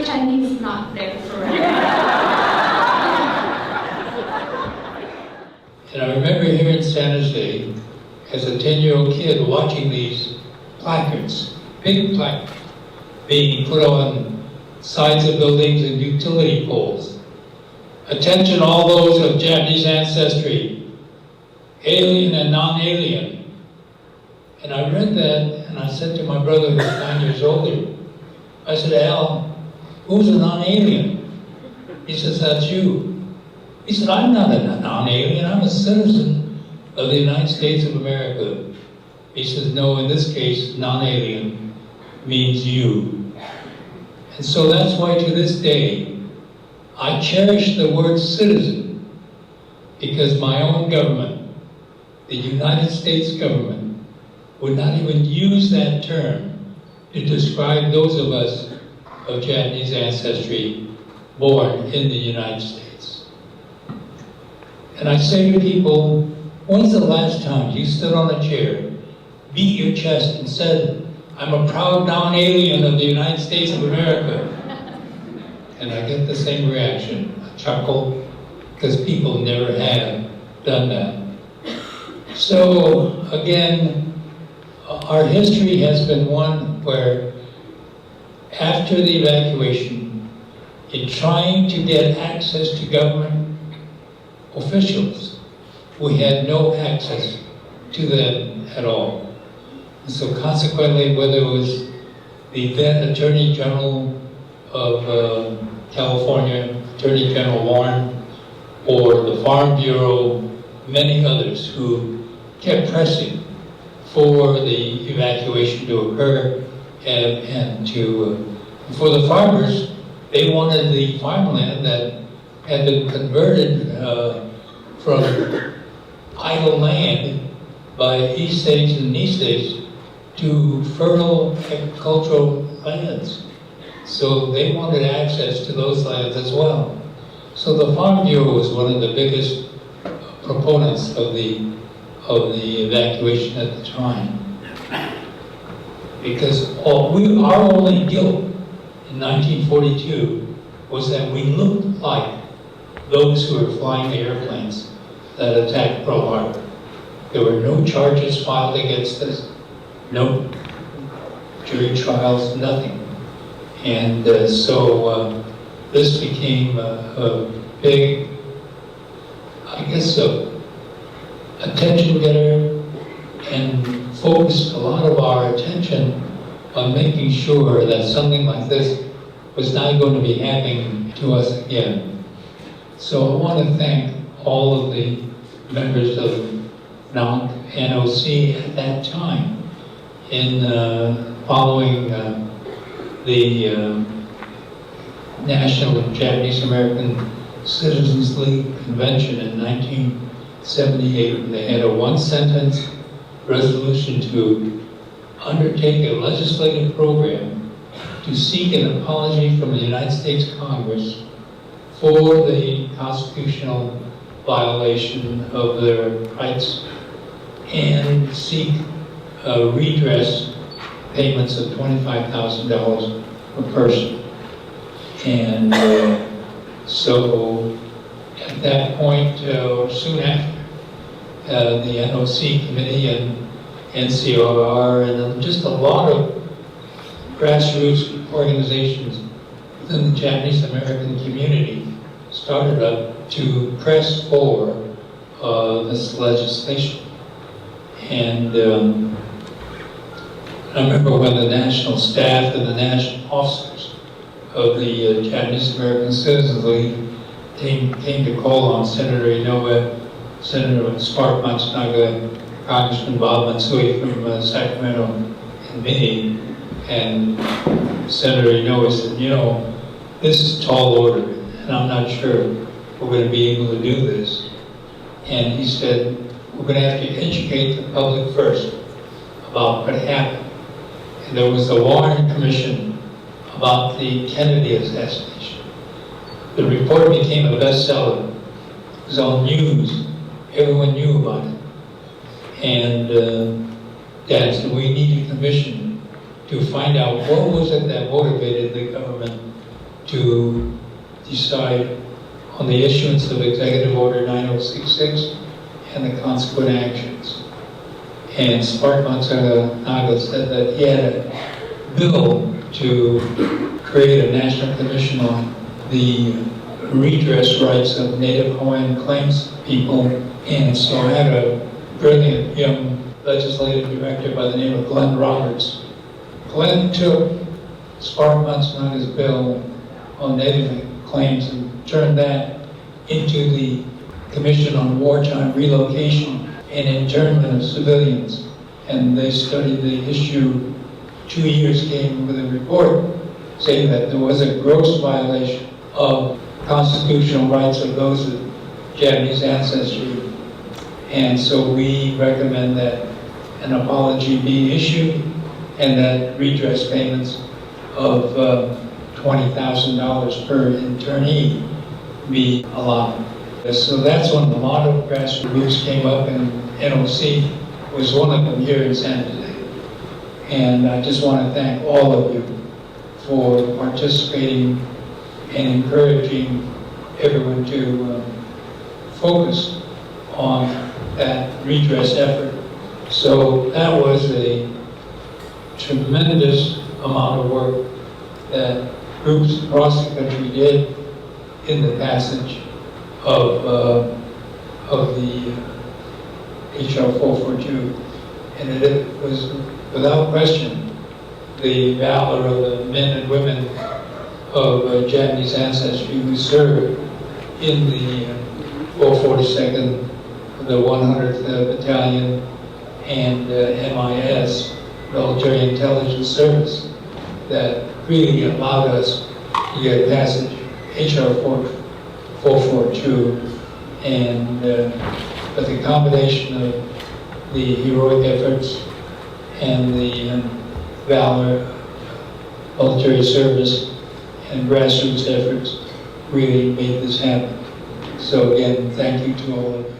Chinese not there forever. And I remember here in San Jose, as a 10-year-old kid, watching these placards, big placards, being put on sides of buildings and utility poles. Attention all those of Japanese ancestry, alien and non-alien. And I read that, and I said to my brother, who's 9 years older, I said, Al, who's a non-alien? He says, that's you. He said, I'm not a non-alien, I'm a citizen of the United States of America. He says, no, in this case, non-alien means you. And so that's why to this day, I cherish the word citizen, because my own government, the United States government, would not even use that term to describe those of us of Japanese ancestry born in the United States. And I say to people, when's the last time you stood on a chair, beat your chest and said, I'm a proud non-alien of the United States of America? And I get the same reaction, a chuckle, because people never have done that. So again, our history has been one where after the evacuation, in trying to get access to government officials, we had no access to them at all. And so consequently, whether it was the then Attorney General of California, Attorney General Warren, or the Farm Bureau, many others who kept pressing for the evacuation to occur, and for the farmers, they wanted the farmland that had been converted from idle land by east states and east states to fertile agricultural lands. So they wanted access to those lands as well. So the Farm Bureau was one of the biggest proponents of the evacuation at the time. Because our only guilt in 1942 was that we looked like those who were flying the airplanes that attacked Pearl Harbor. There were no charges filed against us, no jury trials, nothing. And so this became a big, I guess, attention getter, and focused a lot of our attention on making sure that something like this was not going to be happening to us again. So I want to thank all of the members of NOC at that time in following the National Japanese American Citizens League Convention in 1978. They had a one-sentence resolution to undertake a legislative program to seek an apology from the United States Congress for the constitutional violation of their rights, and seek redress payments of $25,000 per person. And so at that point, soon after, the NOC committee and NCRR and just a lot of grassroots organizations within the Japanese American community started up to press for this legislation. And I remember when the national staff and the national officers of the Japanese American Citizens League came to call on Senator Inouye, Senator Spark Matsunaga, Congressman Bob Matsui from Sacramento and me, and Senator Inouye said, you know, this is tall order, and I'm not sure we're going to be able to do this. And he said, we're going to have to educate the public first about what happened. And there was a Warren Commission about the Kennedy assassination. The report became a bestseller. It was on news. Everyone knew about it. And Dad said, we need a commission to find out what was it that motivated the government to decide on the issuance of Executive Order 9066 and the consequent actions. And Spark Naga said that he had a bill to create a national commission on the redress rights of Native Hawaiian claims people. And so I had a brilliant young legislative director by the name of Glenn Roberts. Glenn took Spark Naga's bill on Native claims and turned that into the Commission on Wartime Relocation and Internment of Civilians. And they studied the issue. 2 years came with a report saying that there was a gross violation of constitutional rights of those with Japanese ancestry. And so we recommend that an apology be issued and that redress payments of $20,000 per internee be allowed. So that's when a lot of grassroots came up, and NOC was one of them here in San Jose. And I just want to thank all of you for participating and encouraging everyone to focus on that redress effort. So that was a tremendous amount of work that groups across the country did in the passage of the HR 442. And it was, without question, the valor of the men and women of Japanese ancestry who served in the 442nd, the 100th Battalion, and MIS, Military Intelligence Service, that really allowed us to get passage HR 442, and but the combination of the heroic efforts and the valor, military service, and grassroots efforts really made this happen. So again, thank you to all of you.